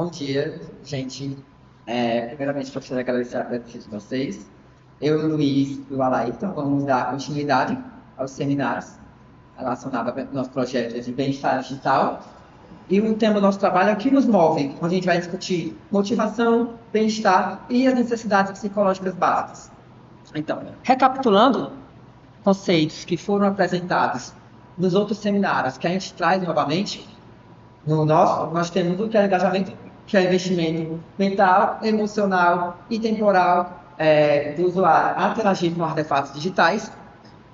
Bom dia, gente. Primeiramente, gostaria de agradecer a presença de vocês. Eu e o Luiz e o Alailton vamos dar continuidade aos seminários relacionados ao nosso projeto de bem-estar digital. E o tema do nosso trabalho é o que nos move, onde a gente vai discutir motivação, bem-estar e as necessidades psicológicas básicas. Então, recapitulando conceitos que foram apresentados nos outros seminários que a gente traz novamente, no nosso, nós temos o que é engajamento, que é investimento mental, emocional e temporal do usuário a interagir com artefatos digitais.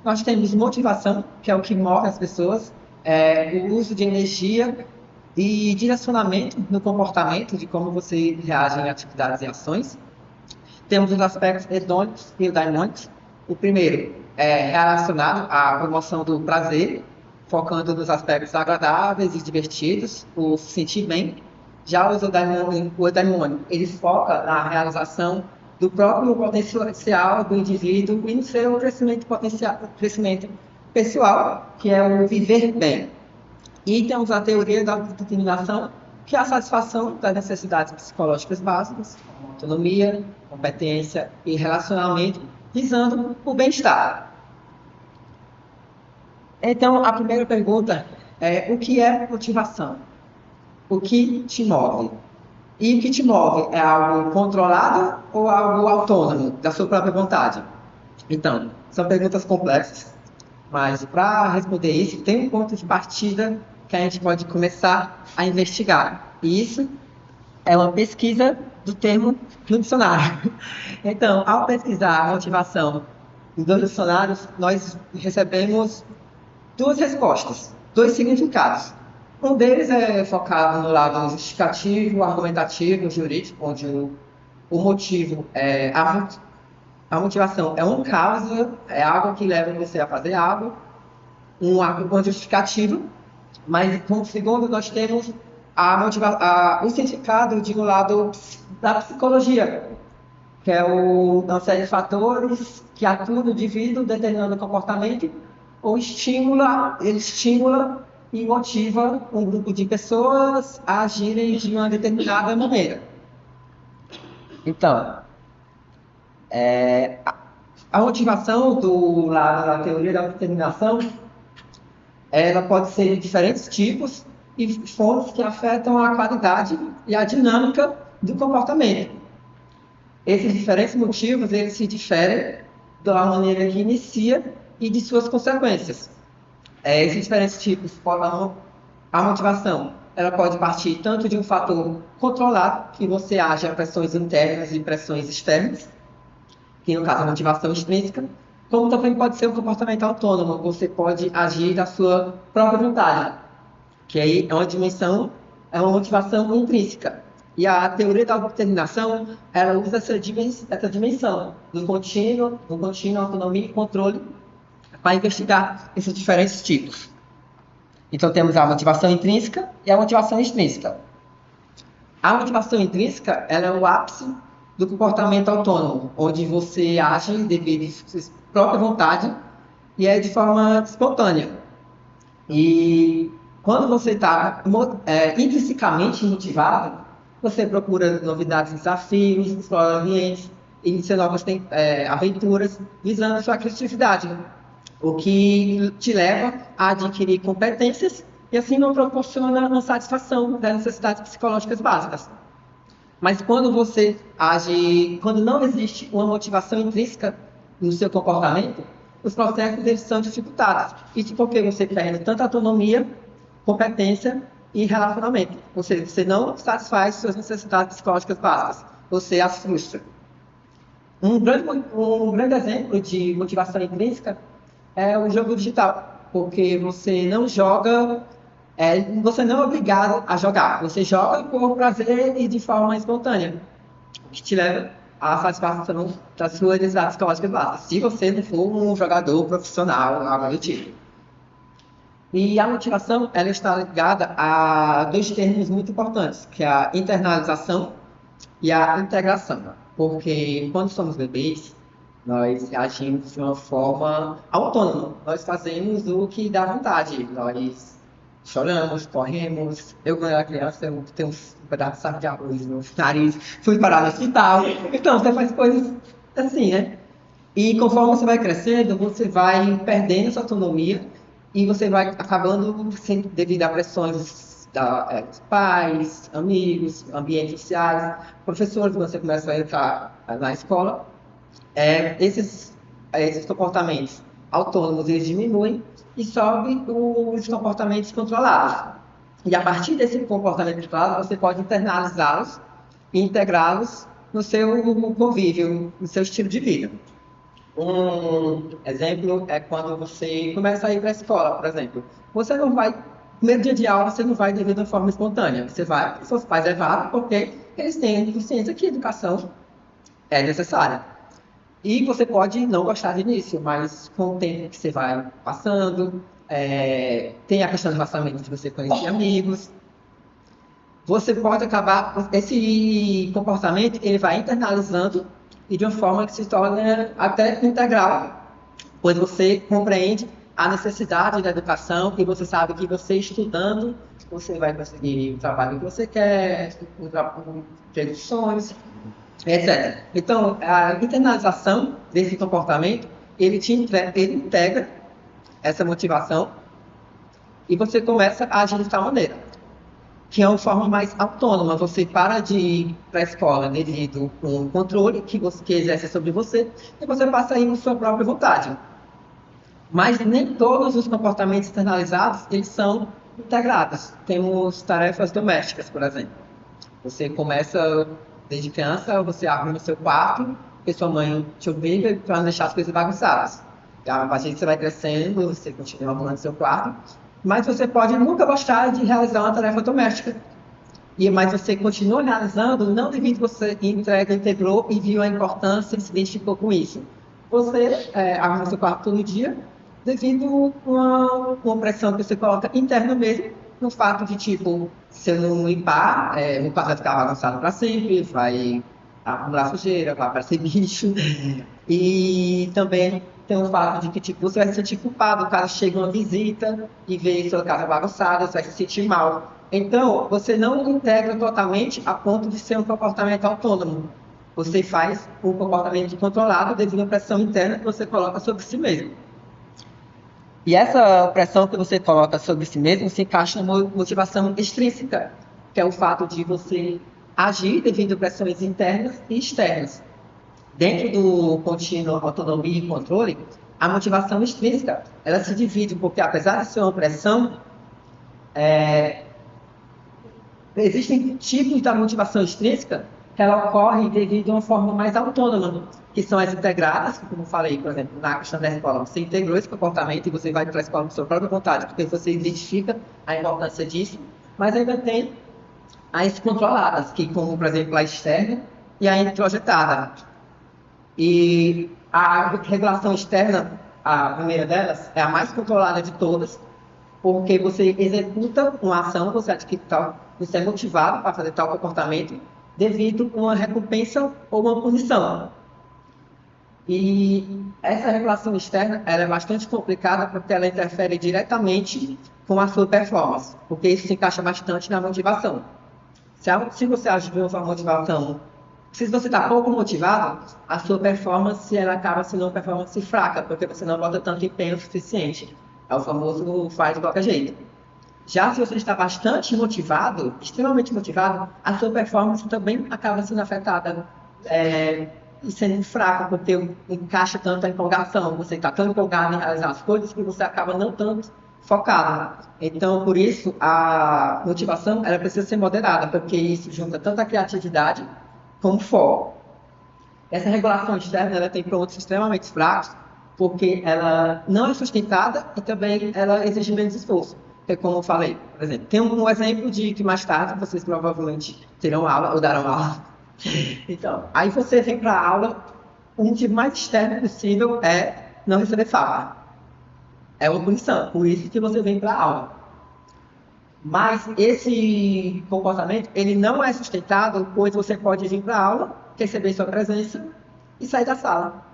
Nós temos motivação, que é o que move as pessoas, o uso de energia e direcionamento no comportamento, de como você reage em atividades e ações. Temos os aspectos hedônicos e daimônicos. O primeiro é relacionado à promoção do prazer, focando nos aspectos agradáveis e divertidos, o se sentir bem. Já o eudaimônio, ele foca na realização do próprio potencial do indivíduo e no seu crescimento potencial, crescimento pessoal, que é o viver bem. E temos a teoria da determinação, que é a satisfação das necessidades psicológicas básicas, como autonomia, competência e relacionamento, visando o bem-estar. Então, a primeira pergunta é: o que é motivação? O que te move? E o que te move é algo controlado ou algo autônomo, da sua própria vontade? Então, são perguntas complexas, mas para responder isso, tem um ponto de partida que a gente pode começar a investigar. E isso é uma pesquisa do termo no dicionário. Então, ao pesquisar a motivação dos dicionários, nós recebemos duas respostas, dois significados. Um deles é focado no lado justificativo, argumentativo, jurídico, onde o motivo é a motivação é uma causa, é algo que leva você a fazer algo, um justificativo, mas como segundo nós temos o significado de um lado da psicologia, que é uma série de fatores que atuam no indivíduo determinando o comportamento ou ele estimula e motiva um grupo de pessoas a agirem de uma determinada maneira. Então, a motivação do lado da teoria da determinação, ela pode ser de diferentes tipos e fontes que afetam a qualidade e a dinâmica do comportamento. Esses diferentes motivos, eles se diferem da maneira que inicia e de suas consequências. Esses diferentes tipos, a motivação, ela pode partir tanto de um fator controlado, que você age a pressões internas e pressões externas, que no caso é a motivação extrínseca, como também pode ser um comportamento autônomo, você pode agir da sua própria vontade, que aí é uma motivação intrínseca. E a teoria da determinação, ela usa essa dimensão do contínuo, autonomia e controle para investigar esses diferentes tipos. Então temos a motivação intrínseca e a motivação extrínseca. A motivação intrínseca, ela é o ápice do comportamento autônomo, onde você age devido à sua própria vontade e é de forma espontânea. E quando você está intrinsecamente motivado, você procura novidades, desafios, explora ambientes, inicia novas aventuras, visando sua criatividade, o que te leva a adquirir competências e assim não proporciona uma satisfação das necessidades psicológicas básicas. Mas quando não existe uma motivação intrínseca no seu comportamento, os processos eles são dificultados. Isso porque você perde tanta autonomia, competência e relacionamento. Ou seja, você não satisfaz suas necessidades psicológicas básicas, você as frustra. Um grande exemplo de motivação intrínseca é o jogo digital, porque você não é obrigado a jogar, você joga por prazer e de forma espontânea, o que te leva à satisfação das suas necessidades psicológicas básicas, se você não for um jogador profissional, algo do tipo. E a motivação, ela está ligada a dois termos muito importantes, que é a internalização e a integração. Porque quando somos bebês, nós agimos de uma forma autônoma. Nós fazemos o que dá vontade. Nós choramos, corremos. Eu, quando era criança, eu tenho um pedaço de saco de arroz no nariz, fui parar no hospital. Então, você faz coisas assim, né? E conforme você vai crescendo, você vai perdendo sua autonomia e você vai acabando, devido a pressões dos pais, amigos, ambientes sociais, professores, você começa a entrar na escola, esses comportamentos autônomos eles diminuem e sobem os comportamentos controlados. E a partir desse comportamento controlado, você pode internalizá-los e integrá-los no seu convívio, no seu estilo de vida. Um exemplo é quando você começa a ir para a escola, por exemplo. Você não vai, no primeiro dia de aula, você não vai de uma forma espontânea. Você vai porque seus pais levaram, porque eles têm consciência que a educação é necessária. E você pode não gostar de início, mas com o tempo que você vai passando, tem a questão do relacionamento de você conhecer amigos, você pode acabar, esse comportamento, ele vai internalizando e de uma forma que se torna até integral, pois você compreende a necessidade da educação e você sabe que você estudando, você vai conseguir o trabalho que você quer, o emprego dos sonhos, etc. Então, a internalização desse comportamento, ele integra essa motivação e você começa a agir de tal maneira que é uma forma mais autônoma. Você para de ir para a escola devido a um controle que você exerce sobre você e você passa a ir por sua própria vontade. Mas nem todos os comportamentos externalizados eles são integrados. Temos tarefas domésticas, por exemplo. Você começa desde criança, você arruma o seu quarto, porque sua mãe te obriga para não deixar as coisas bagunçadas. A partir que você vai crescendo, você continua arrumando seu quarto, mas você pode nunca gostar de realizar uma tarefa doméstica. Mas você continua realizando, não devido você integrou e viu a importância e se identificou com isso. Você arruma seu quarto todo dia, devido a uma pressão que você coloca interna mesmo, no fato de, tipo, se eu não limpar, o quarto vai ficar bagunçado para sempre, vai acumular sujeira, vai aparecer bicho. E também tem o fato de que, tipo, você vai se sentir culpado caso chegue uma visita e vê sua casa bagunçada, você vai se sentir mal. Então, você não integra totalmente a ponto de ser um comportamento autônomo. Você faz um comportamento controlado devido à pressão interna que você coloca sobre si mesmo. E essa pressão que você coloca sobre si mesmo se encaixa na motivação extrínseca, que é o fato de você agir devido a pressões internas e externas. Dentro do contínuo autonomia e controle, a motivação extrínseca, ela se divide, porque apesar de ser uma pressão, existem tipos da motivação extrínseca que ela ocorre devido a uma forma mais autônoma, que são as integradas, que como eu falei, por exemplo, na questão da escola, você integrou esse comportamento e você vai para a escola com sua própria vontade, porque você identifica a importância disso, mas ainda tem as controladas, que como, por exemplo, a externa e a introjetada. E a regulação externa, a primeira delas, é a mais controlada de todas, porque você executa uma ação, você é motivado para fazer tal comportamento devido a uma recompensa ou uma punição. E essa regulação externa ela é bastante complicada porque ela interfere diretamente com a sua performance, porque isso se encaixa bastante na motivação. Se você agir de uma motivação, se você está pouco motivado, a sua performance ela acaba sendo uma performance fraca, porque você não bota tanto empenho suficiente. É o famoso faz de qualquer jeito. Já se você está bastante motivado, extremamente motivado, a sua performance também acaba sendo afetada e sendo fraca, porque encaixa tanto a empolgação. Você está tão empolgado em realizar as coisas que você acaba não tanto focado. Então, por isso, a motivação ela precisa ser moderada, porque isso junta tanto a criatividade como foco. Essa regulação externa ela tem pontos extremamente fracos, porque ela não é sustentada e também ela exige menos esforço. Porque, como eu falei, por exemplo, tem um exemplo de que mais tarde vocês provavelmente terão aula ou darão aula. Então, aí você vem para a aula, o motivo mais externo possível é não receber falta. É uma punição, por isso que você vem para a aula. Mas esse comportamento, ele não é sustentado, pois você pode vir para a aula, receber sua presença e sair da sala.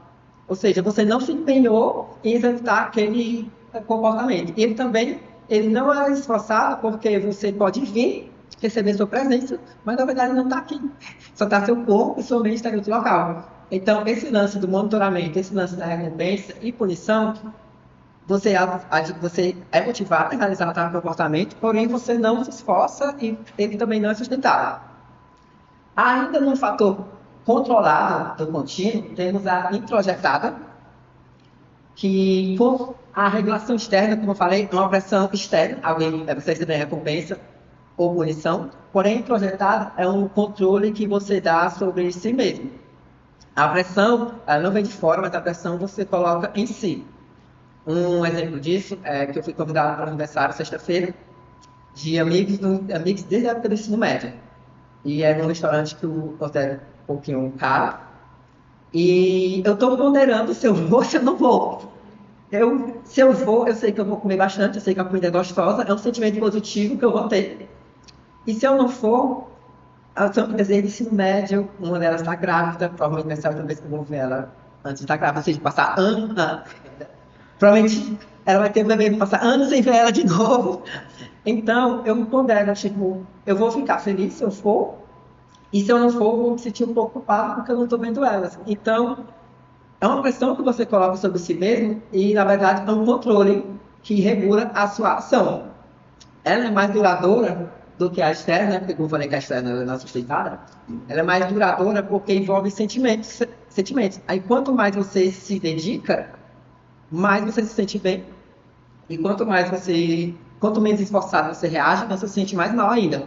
Ou seja, você não se empenhou em executar aquele comportamento. E ele também ele não é esforçado porque você pode vir receber sua presença, mas na verdade não está aqui. Só está seu corpo e sua mente está em outro local. Então, esse lance do monitoramento, esse lance da recompensa e punição, você é motivado a realizar tal comportamento, porém você não se esforça e ele também não é sustentável. Ainda no fator controlado do contínuo, temos a introjetada, que com a regulação externa, como eu falei, é uma pressão externa, alguém você receber recompensa ou punição, porém introjetada é um controle que você dá sobre si mesmo. A pressão, ela não vem de fora, mas a pressão você coloca em si. Um exemplo disso é que eu fui convidado para o aniversário sexta-feira de amigos desde a época do ensino médio. E era um restaurante que eu considero um pouquinho caro. E eu estou ponderando se eu vou ou se eu não vou. Se eu vou, eu sei que eu vou comer bastante, eu sei que a comida é gostosa, é um sentimento positivo que eu vou ter. E se eu não for, elas são amigas desde o ensino médio, uma delas está grávida, provavelmente vai ser a última vez que eu vou ver ela antes de estar grávida, ou seja, de passar anos. Provavelmente ela vai ter um bebê, vou passar anos sem ver ela de novo. Então, eu me pondero, tipo, eu vou ficar feliz se eu for, e se eu não for, eu vou me sentir um pouco culpado porque eu não estou vendo elas. Então, é uma pressão que você coloca sobre si mesmo e, na verdade, é um controle que regula a sua ação. Ela é mais duradoura do que a externa, porque como eu falei que a externa não é sustentada, ela é mais duradoura porque envolve sentimentos. Aí quanto mais você se dedica, mais você se sente bem. E quanto menos esforçado você reage, você se sente mais mal ainda.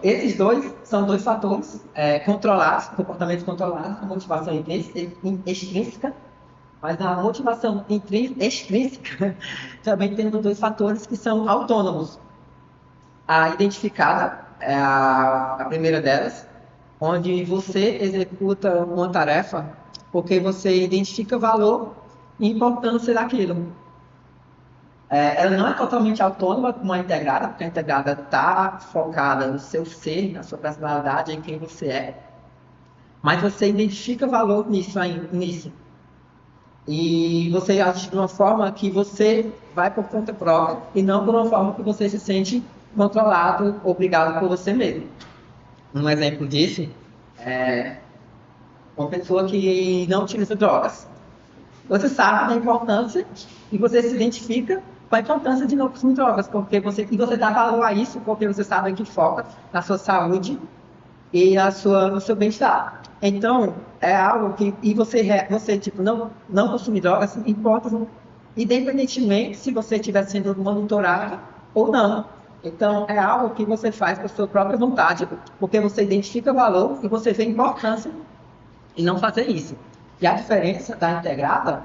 Esses dois são dois fatores controlados, comportamentos controlados, motivação extrínseca, mas na motivação extrínseca também temos dois fatores que são autônomos. A identificada é a primeira delas, onde você executa uma tarefa porque você identifica valor e importância daquilo. Ela não é totalmente autônoma como a integrada, porque a integrada está focada no seu ser, na sua personalidade, em quem você é. Mas você identifica valor nisso. E você age de uma forma que você vai por conta própria e não por uma forma que você se sente controlado, obrigado por você mesmo. Um exemplo disso é uma pessoa que não utiliza drogas. Você sabe da importância e você se identifica com a importância de não consumir drogas, porque você dá valor a isso, porque você sabe que foca na sua saúde e no seu bem-estar. Então, é algo que você tipo, não consumir drogas, importa independentemente se você estiver sendo monitorado ou não. Então, é algo que você faz por sua própria vontade, porque você identifica valor e você vê importância em não fazer isso. E a diferença da integrada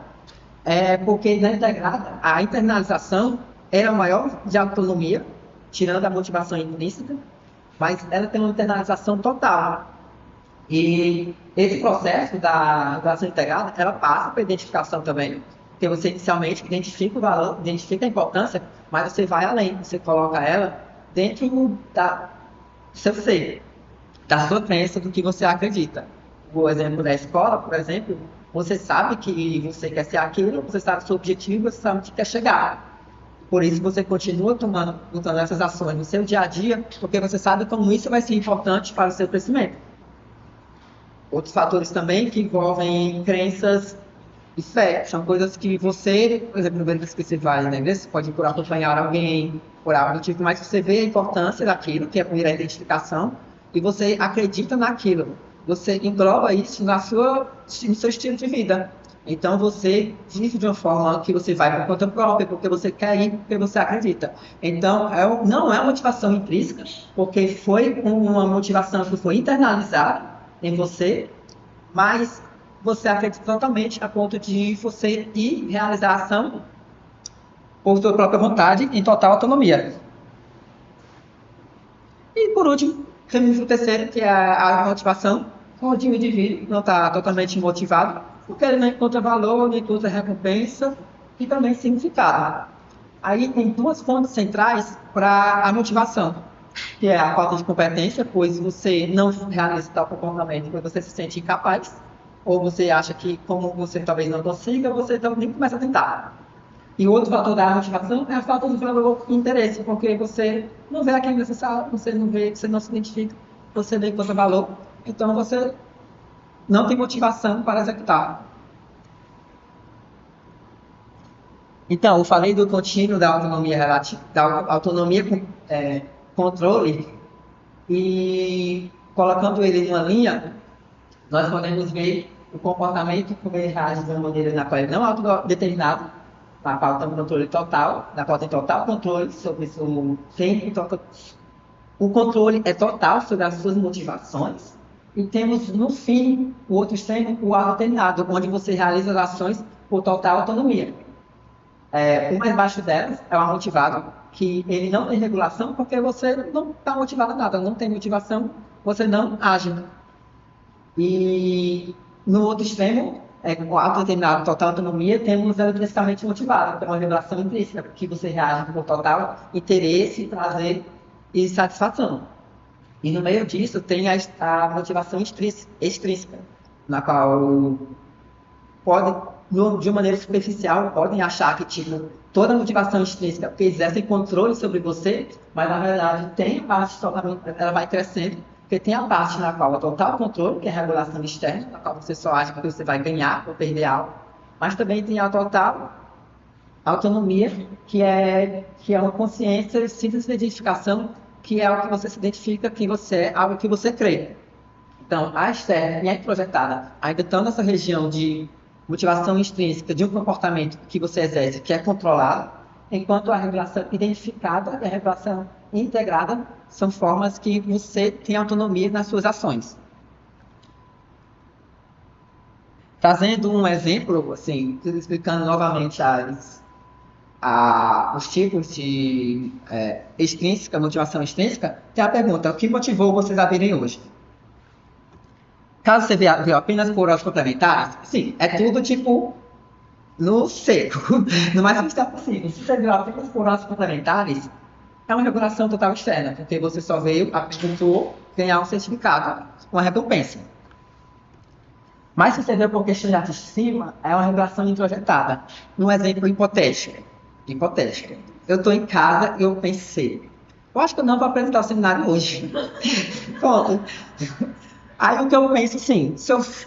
é porque na integrada, a internalização é a maior de autonomia, tirando a motivação intrínseca, mas ela tem uma internalização total. E esse processo da ação integrada, ela passa para a identificação também, porque você inicialmente identifica o valor, identifica a importância, mas você vai além, você coloca ela dentro do seu ser, da sua crença, do que você acredita. O exemplo da escola, por exemplo, você sabe que você quer ser aquilo, você sabe o seu objetivo, você sabe onde quer chegar. Por isso você continua tomando essas ações no seu dia a dia, porque você sabe como isso vai ser importante para o seu crescimento. Outros fatores também que envolvem crenças e fé, são coisas que você, por exemplo, no vez que você vai na igreja, você pode por acompanhar alguém, por algo do tipo, mas você vê a importância daquilo, que é a primeira identificação, e você acredita naquilo. Você engloba isso no seu estilo de vida. Então você vive de uma forma que você vai por conta própria, porque você quer ir, porque você acredita. Então não é uma motivação intrínseca, porque foi uma motivação que foi internalizada em você, mas você acredita totalmente a ponto de você ir realizar a ação por sua própria vontade, em total autonomia. E por último, temos o terceiro, que é a motivação, onde o indivíduo não está totalmente motivado, porque ele não encontra valor, não encontra recompensa e também significado. Aí tem duas fontes centrais para a motivação, que é a falta de competência, pois você não realiza tal comportamento porque você se sente incapaz, ou você acha que, como você talvez não consiga, você nem começa a tentar. E o outro fator da motivação é a falta de valor e interesse, porque você não vê aquilo necessário, você não vê, você não se identifica, você vê que você valor, então você não tem motivação para executar. Então, eu falei do contínuo da autonomia relativa, da autonomia controle, e colocando ele em uma linha, nós podemos ver o comportamento como ele reage de uma maneira na qual ele não é autodeterminado, na qual tem um controle total, na qual tem total controle sobre o tempo, o controle é total sobre as suas motivações, e temos, no fim, o outro extremo, o autodeterminado, onde você realiza as ações por total autonomia. O mais baixo delas é o amotivado, que ele não tem regulação porque você não está motivado a nada, não tem motivação, você não age. E no outro extremo, com autodeterminado, total autonomia, temos o intrinsecamente motivado, que é uma regulação intrínseca, que você reage com total interesse, prazer e satisfação. E no meio disso tem a motivação extrínseca, na qual podem, de uma maneira superficial, podem achar que tipo, toda motivação extrínseca, porque exercem controle sobre você, mas na verdade tem a parte totalmente, ela vai crescendo, porque tem a parte na qual é total controle, que é a regulação externa, na qual você só acha que você vai ganhar ou perder algo, mas também tem a total autonomia, que é uma consciência, simples de identificação, que é o que você se identifica, que você é, algo que você crê. Então, a externa é projetada, ainda estando nessa região de motivação extrínseca de um comportamento que você exerce, que é controlado, enquanto a regulação identificada e a regulação integrada são formas que você tem autonomia nas suas ações. Trazendo um exemplo, assim, explicando novamente os tipos de extrínseca, motivação extrínseca, tem a pergunta: o que motivou vocês a virem hoje? Caso você viu apenas por horas complementares, sim, é tudo tipo no seco, no mais que possível. Se você viu apenas por horas complementares, é uma regulação total externa, porque você só veio, apresentou, ganhar um certificado, uma recompensa. Mas se você veio por questão de cima, é uma regulação introjetada. Um exemplo hipotético. Eu estou em casa e eu pensei, eu acho que eu não vou apresentar o seminário hoje. Pronto. Aí o que eu penso, sim,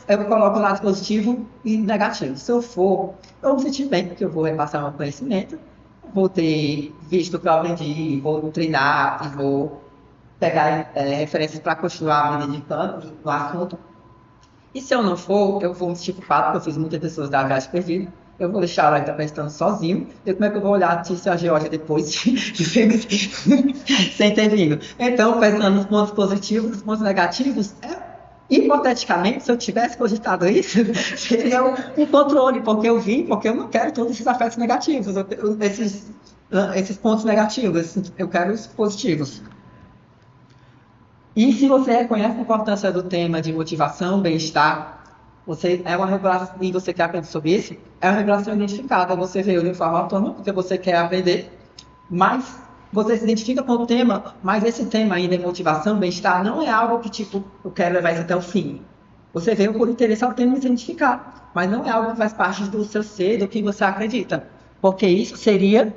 eu coloco o lado positivo e negativo. Se eu for, eu vou me sentir bem, porque eu vou repassar meu conhecimento, vou ter visto o que eu aprendi, vou treinar e vou pegar referências para continuar me dedicando no assunto. E se eu não for, eu vou me sentir culpado, porque eu fiz muitas pessoas da viagem perdida. Eu vou deixar ela interpretando sozinho. E como é que eu vou olhar a notícia a Geórgia depois sem ter vindo? Então, pensando nos pontos positivos, nos pontos negativos, hipoteticamente, se eu tivesse cogitado isso, seria um controle, porque eu vim, porque eu não quero todos esses afetos negativos, esses pontos negativos, eu quero os positivos. E se você reconhece a importância do tema de motivação, bem-estar, você é uma regulação, e você quer aprender sobre isso, é uma regulação identificada. Você veio de forma autônoma, porque você quer aprender, mas você se identifica com o tema, mas esse tema ainda é motivação, bem-estar, não é algo que, tipo, eu quero levar isso até o fim. Você veio por interesse ao tema e se identificar, mas não é algo que faz parte do seu ser, do que você acredita. Porque isso seria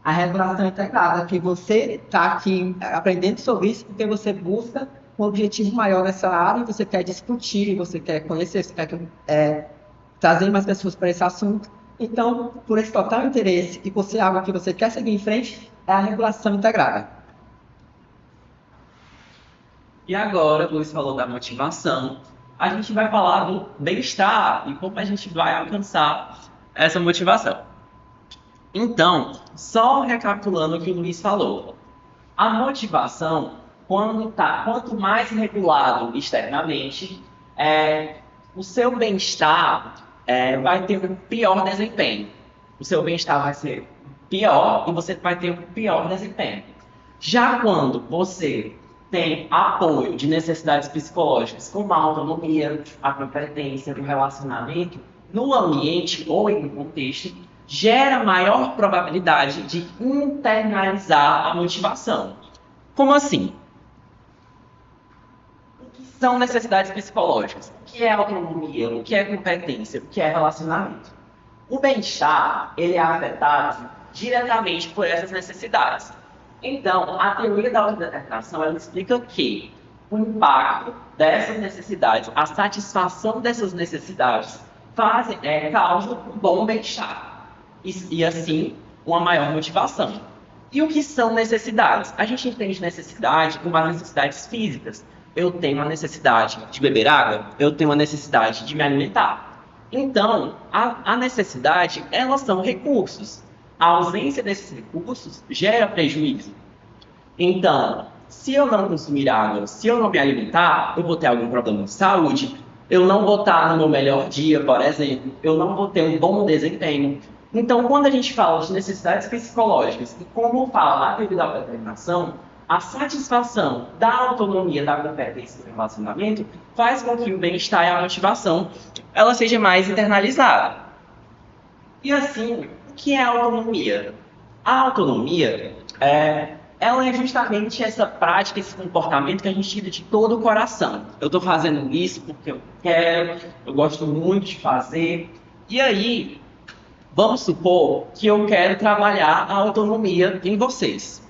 a regulação integrada, que você está aqui aprendendo sobre isso porque você busca um objetivo maior nessa área, você quer discutir, você quer conhecer, você quer trazer mais pessoas para esse assunto. Então, por esse total interesse e por ser algo que você quer seguir em frente, é a regulação integrada. E agora, o Luiz falou da motivação, a gente vai falar do bem-estar e como a gente vai alcançar essa motivação. Então, só recapitulando o que o Luiz falou, a motivação, quanto mais regulado externamente, o seu bem-estar vai ter um pior desempenho. O seu bem-estar vai ser pior e você vai ter um pior desempenho. Já quando você tem apoio de necessidades psicológicas, como a autonomia, a competência, o relacionamento, no ambiente ou em um contexto, gera maior probabilidade de internalizar a motivação. Como assim? O que são necessidades psicológicas? O que é autonomia? O que é competência? O que é relacionamento? O bem-estar, ele é afetado diretamente por essas necessidades. Então, a teoria da autodeterminação, ela explica que o impacto dessas necessidades, a satisfação dessas necessidades, causa um bom bem-estar. E, assim, uma maior motivação. E o que são necessidades? A gente entende necessidade como as necessidades físicas. Eu tenho a necessidade de beber água, eu tenho a necessidade de me alimentar. Então, a necessidade, elas são recursos. A ausência desses recursos gera prejuízo. Então, se eu não consumir água, se eu não me alimentar, eu vou ter algum problema de saúde, eu não vou estar no meu melhor dia, por exemplo, eu não vou ter um bom desempenho. Então, quando a gente fala de necessidades psicológicas e como fala a teoria da autodeterminação, a satisfação da autonomia, da competência do relacionamento faz com que o bem-estar e a motivação ela seja mais internalizada. E assim, o que é a autonomia? A autonomia ela é justamente essa prática, esse comportamento que a gente tira de todo o coração. Eu estou fazendo isso porque eu quero, eu gosto muito de fazer. E aí, vamos supor que eu quero trabalhar a autonomia em vocês.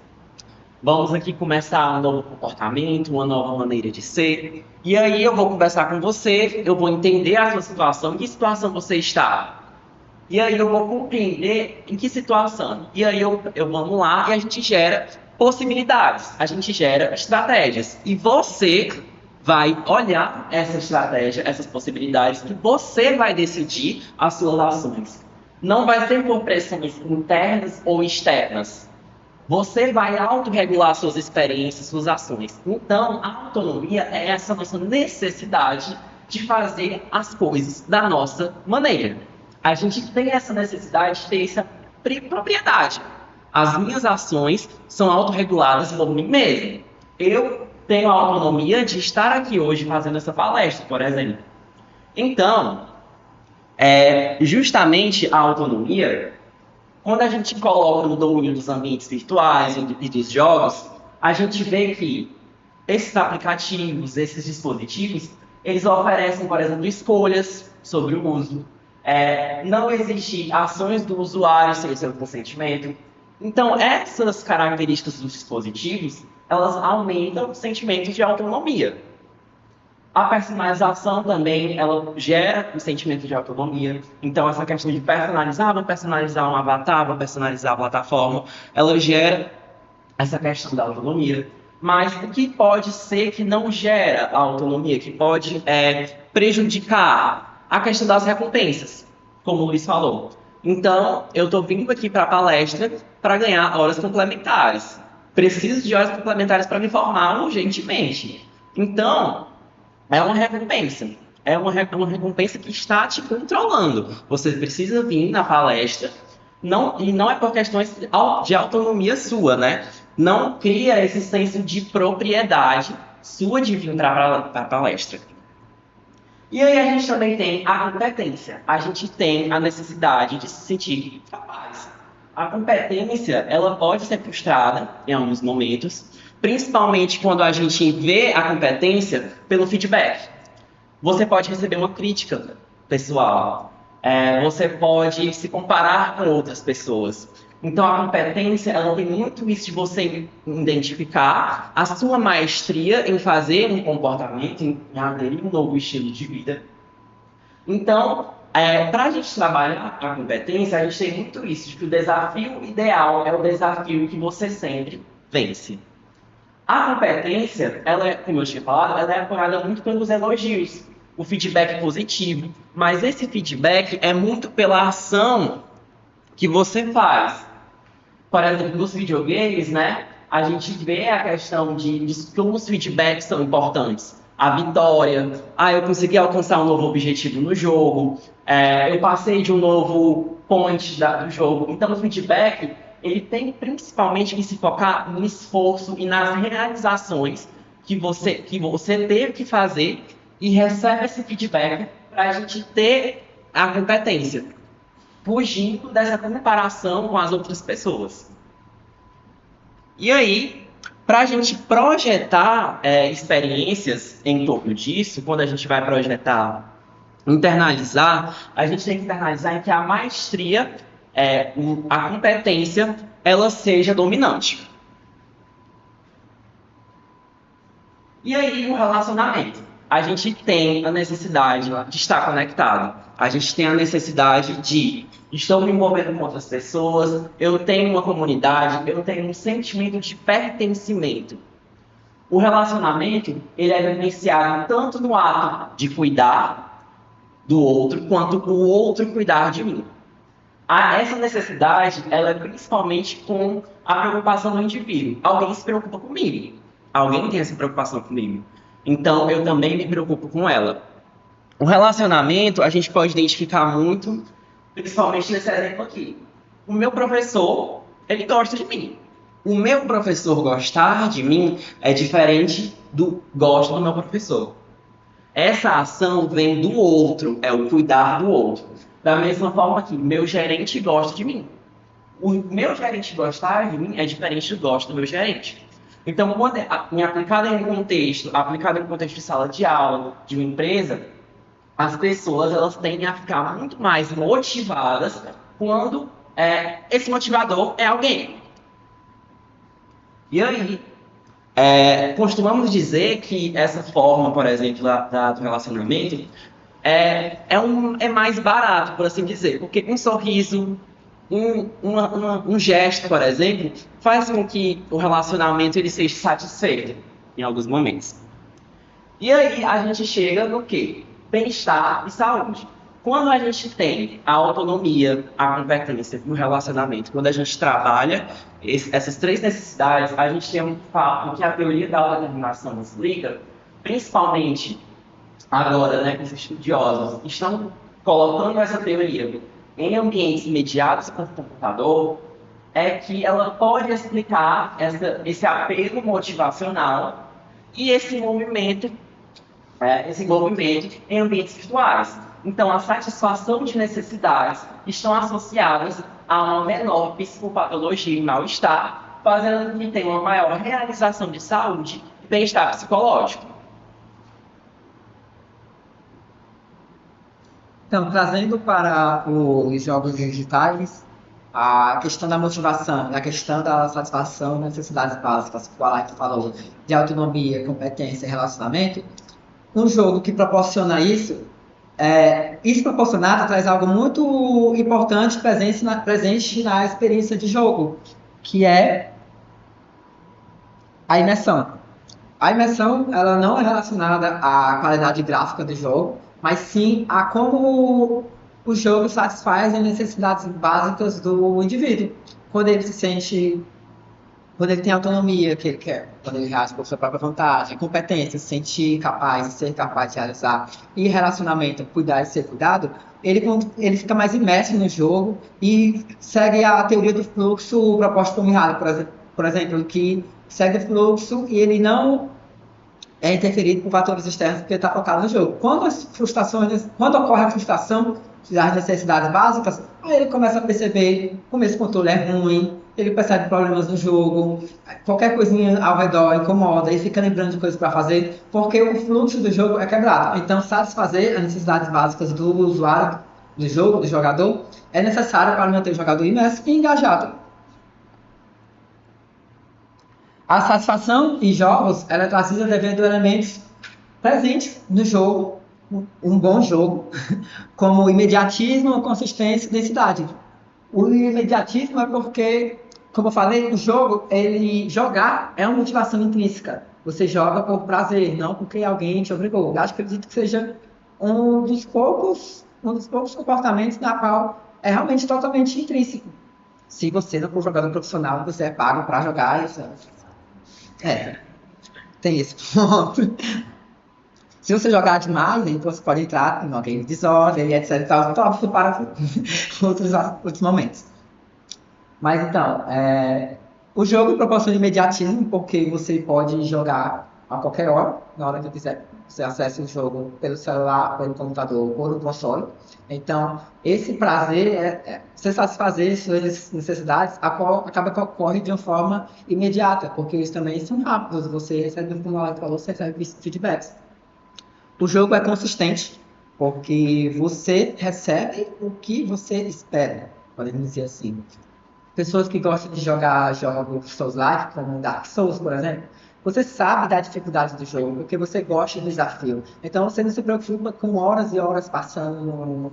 Vamos aqui começar um novo comportamento, uma nova maneira de ser. E aí eu vou conversar com você, eu vou entender a sua situação, em que situação você está. E aí eu vou compreender em que situação. E aí eu vamos lá e a gente gera possibilidades, a gente gera estratégias. E você vai olhar essa estratégia, essas possibilidades, e você vai decidir as suas ações. Não vai ser por pressões internas ou externas. Você vai autorregular suas experiências, suas ações. Então, a autonomia é essa nossa necessidade de fazer as coisas da nossa maneira. A gente tem essa necessidade de ter essa propriedade. As minhas ações são autorreguladas por mim mesmo. Eu tenho a autonomia de estar aqui hoje fazendo essa palestra, por exemplo. Então, justamente a autonomia, quando a gente coloca no domínio dos ambientes virtuais e dos jogos, a gente vê que esses aplicativos, esses dispositivos, eles oferecem, por exemplo, escolhas sobre o uso. Não existem ações do usuário sem seu consentimento. Então, essas características dos dispositivos, elas aumentam o sentimento de autonomia. A personalização também, ela gera um sentimento de autonomia. Então, essa questão de personalizar, vou personalizar um avatar, vou personalizar a plataforma, ela gera essa questão da autonomia. Mas o que pode ser que não gera a autonomia, que pode prejudicar a questão das recompensas, como o Luiz falou. Então, eu estou vindo aqui para a palestra para ganhar horas complementares. Preciso de horas complementares para me formar urgentemente. Então, é uma recompensa. É uma recompensa que está te controlando. Você precisa vir na palestra, e não é por questões de autonomia sua, né? Não cria esse senso de propriedade sua de vir para a palestra. E aí a gente também tem a competência. A gente tem a necessidade de se sentir capaz. A competência, ela pode ser frustrada em alguns momentos, principalmente quando a gente vê a competência pelo feedback. Você pode receber uma crítica pessoal. Você pode se comparar com outras pessoas. Então, a competência, ela tem muito isso de você identificar a sua maestria em fazer um comportamento, em aderir um novo estilo de vida. Então, para a gente trabalhar a competência, a gente tem muito isso, de que o desafio ideal é o desafio que você sempre vence. A competência, como eu tinha falado, ela é apoiada muito pelos elogios, o feedback positivo. Mas esse feedback é muito pela ação que você faz. Por exemplo, nos videogames, né, a gente vê a questão de como os feedbacks são importantes. A vitória, eu consegui alcançar um novo objetivo no jogo, eu passei de um novo point do jogo. Então, o feedback, ele tem principalmente que se focar no esforço e nas realizações que você teve que fazer e recebe esse feedback para a gente ter a competência, fugindo dessa comparação com as outras pessoas. E aí, para a gente projetar experiências em torno disso, quando a gente vai projetar internalizar, a gente tem que internalizar em que a maestria, a competência, ela seja dominante. E aí, o relacionamento. A gente tem a necessidade de estar conectado. A gente tem a necessidade de estou me envolvendo com outras pessoas, eu tenho uma comunidade, eu tenho um sentimento de pertencimento. O relacionamento, ele é vivenciado tanto no ato de cuidar do outro, quanto o outro cuidar de mim. Essa necessidade, ela é principalmente com a preocupação do indivíduo. Alguém se preocupa comigo. Alguém tem essa preocupação comigo. Então, eu também me preocupo com ela. O relacionamento, a gente pode identificar muito, principalmente nesse exemplo aqui. O meu professor, ele gosta de mim. O meu professor gostar de mim é diferente do gosto do meu professor. Essa ação vem do outro, é o cuidar do outro. Da mesma forma que meu gerente gosta de mim. O meu gerente gostar de mim é diferente do gosto do meu gerente. Então, quando aplicado em um contexto de sala de aula, de uma empresa, as pessoas elas tendem a ficar muito mais motivadas quando esse motivador é alguém. E aí, costumamos dizer que essa forma, por exemplo, do relacionamento é mais barato, por assim dizer, porque um sorriso, um gesto, por exemplo, faz com que o relacionamento ele seja satisfeito em alguns momentos. E aí a gente chega no quê? Bem-estar e saúde. Quando a gente tem a autonomia, a competência no relacionamento, quando a gente trabalha essas três necessidades, a gente tem um fato que a teoria da autodeterminação explica, principalmente agora, né, que os estudiosos estão colocando essa teoria em ambientes mediados por computador, é que ela pode explicar esse apelo motivacional e esse envolvimento em ambientes virtuais. Então, a satisfação de necessidades estão associadas a uma menor psicopatologia e mal-estar, fazendo com que tenha uma maior realização de saúde e bem-estar psicológico. Então, trazendo para os jogos digitais, a questão da motivação, a questão da satisfação, necessidades básicas, que o Alex falou, de autonomia, competência e relacionamento, um jogo que proporciona isso proporcionado traz algo muito importante presente na experiência de jogo, que é a imersão. A imersão ela não é relacionada à qualidade gráfica do jogo, mas sim a como o jogo satisfaz as necessidades básicas do indivíduo. Quando ele se sente, quando ele tem a autonomia que ele quer, quando ele reage por sua própria vontade, competência, se sentir capaz, ser capaz de realizar, e relacionamento, cuidar e ser cuidado, ele fica mais imerso no jogo e segue a teoria do fluxo proposta por Mihaly, por exemplo, que segue o fluxo e ele não é interferido por fatores externos porque está focado no jogo. Quando ocorre a frustração das necessidades básicas, aí ele começa a perceber como esse controle é ruim, ele percebe problemas no jogo, qualquer coisinha ao redor incomoda, ele fica lembrando de coisas para fazer, porque o fluxo do jogo é quebrado. Então, satisfazer as necessidades básicas do usuário, do jogo, do jogador, é necessário para manter o jogador imerso e engajado. A satisfação em jogos ela é trazida devido a elementos presentes no jogo, um bom jogo, como imediatismo, consistência e densidade. O imediatismo é porque, como eu falei, jogar é uma motivação intrínseca. Você joga por prazer, não porque alguém te obrigou. Eu acredito que seja um dos poucos comportamentos na qual é realmente totalmente intrínseco. Se você não for jogador profissional, você é pago para jogar isso. Tem esse ponto. Se você jogar demais, então você pode entrar em uma game disorder e etc. Tópico para outros momentos. Mas então, o jogo proporciona imediatismo porque você pode jogar a qualquer hora, na hora que quiser. Você acessa o jogo pelo celular, pelo computador ou no console. Então, esse prazer, você satisfazer suas necessidades, acaba que ocorre de uma forma imediata, porque eles também são rápidos. Você recebe, como ela falou, você recebe feedbacks. O jogo é consistente, porque você recebe o que você espera, podemos dizer assim. Pessoas que gostam de jogar jogos Souls-like, como Dark Souls, por exemplo, você sabe da dificuldade do jogo, porque você gosta do desafio. Então você não se preocupa com horas e horas passando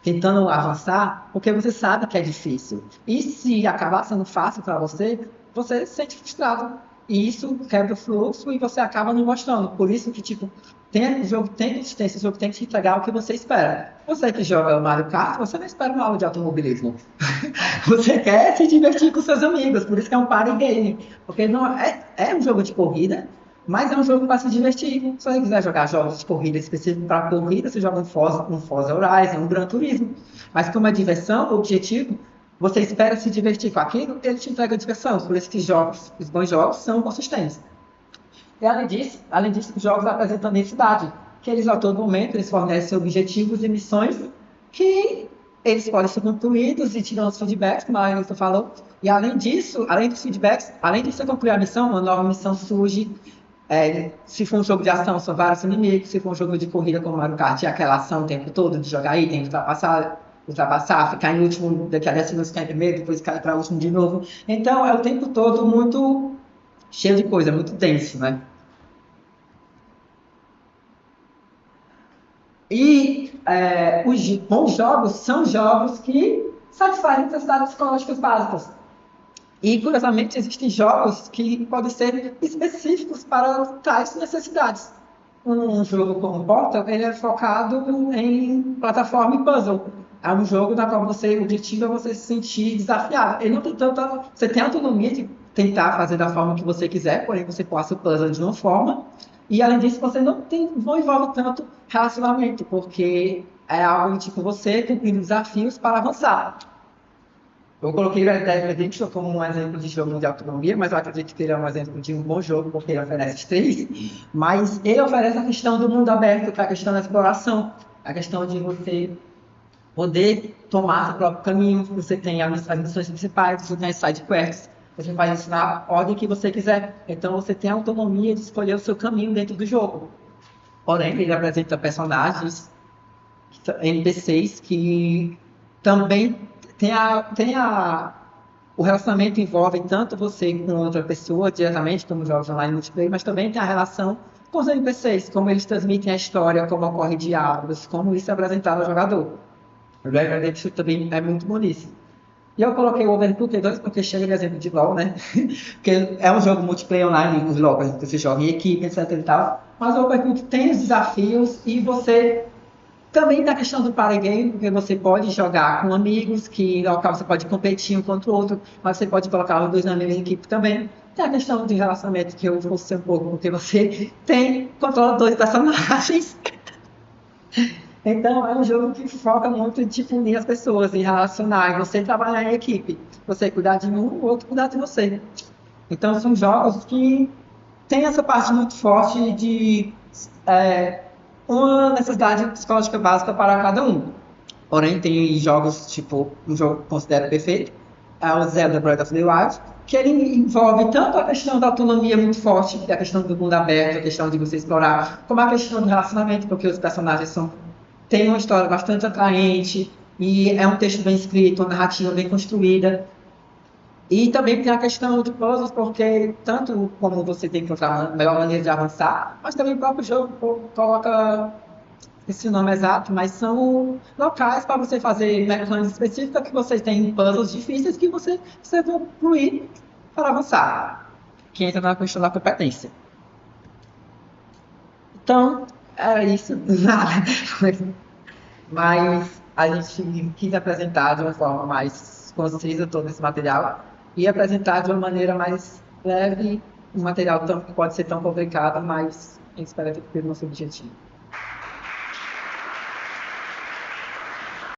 tentando avançar, porque você sabe que é difícil. E se acabar sendo fácil para você, você se sente frustrado. E isso quebra o fluxo e você acaba não gostando. Por isso que, tipo, o jogo tem consistência, o jogo tem que te entregar o que você espera. Você que joga Mario Kart, você não espera uma aula de automobilismo. Você quer se divertir com seus amigos, por isso que é um party game. Porque não é um jogo de corrida, mas é um jogo para se divertir. Se você quiser jogar jogos de corrida específicos para corrida, você joga um Forza Horizon, um Gran Turismo. Mas como é diversão, o objetivo, você espera se divertir com aquilo, ele te entrega diversão. Por isso que os bons jogos são consistentes. E além disso, os jogos apresentam necessidade, que eles a todo momento eles fornecem objetivos e missões que eles podem ser concluídos e tiram os feedbacks, como a Ailton falou. E além disso, além dos feedbacks, além de você concluir a missão, uma nova missão surge. Se for um jogo de ação, são vários inimigos. Se for um jogo de corrida como Mario Kart, é aquela ação o tempo todo de jogar item, ultrapassar, ficar em último, daqui a 10 segundos ficar em primeiro, depois cair para último de novo. Então é o tempo todo muito cheio de coisa, muito denso, né? E os bons jogos são jogos que satisfazem necessidades psicológicas básicas. E, curiosamente, existem jogos que podem ser específicos para tais necessidades. Um jogo como Portal, ele é focado em plataforma e puzzle. É um jogo na qual o objetivo é você se sentir desafiado. Ele não tem tanta... Você tem autonomia de tentar fazer da forma que você quiser, porém você passa o puzzle de uma forma. E, além disso, você não envolve tanto relacionamento, porque é algo tipo você cumprindo desafios para avançar. Eu coloquei Red Dead Redemption como um exemplo de jogo de autonomia, mas eu acredito que ele é um exemplo de um bom jogo, porque ele oferece os três. Mas ele oferece a questão do mundo aberto, que é a questão da exploração, a questão de você poder tomar seu próprio caminho. Você tem as missões principais, você tem as side quests, você faz isso na ordem que você quiser. Então você tem a autonomia de escolher o seu caminho dentro do jogo. Porém, ele apresenta personagens NPCs que também o relacionamento envolve tanto você com outra pessoa diretamente, como jogos online multiplayer, mas também tem a relação com os NPCs, como eles transmitem a história, como ocorre diálogos, como isso é apresentado ao jogador. O Red Dead Redemption também é muito bom nisso. E eu coloquei o Overcooked 2 porque chega de exemplo de LoL, né? Porque é um jogo multiplayer online, os LoL, por exemplo, que você joga em equipe, etc e tal. Mas o Overcooked tem os desafios e você também tem a questão do party game, porque você pode jogar com amigos, que no local você pode competir um contra o outro, mas você pode colocar os dois na mesma equipe também. Tem a questão de relacionamento que eu forcei um pouco, porque você controla dois personagens. Então é um jogo que foca muito em tipo, unir as pessoas, em relacionar, em você trabalhar em equipe. Você cuidar de um, o outro cuidar de você. Então são jogos que têm essa parte muito forte de uma necessidade psicológica básica para cada um. Porém, tem jogos, tipo, um jogo que eu considero perfeito, é o Zelda Breath of the Wild, que ele envolve tanto a questão da autonomia muito forte, a questão do mundo aberto, a questão de você explorar, como a questão do relacionamento, porque os personagens têm uma história bastante atraente, e é um texto bem escrito, uma narrativa bem construída. E também tem a questão de puzzles, porque tanto como você tem que encontrar a melhor maneira de avançar, mas também o próprio jogo coloca esse nome exato, mas são locais para você fazer mecânicas específicas que você tem puzzles difíceis que você precisa concluir para avançar, que entra na questão da competência. Então, é isso. Mas a gente quis apresentar de uma forma mais concisa todo esse material e apresentar de uma maneira mais leve um material que pode ser tão complicado, mas a gente espera ter cumprido nosso objetivo.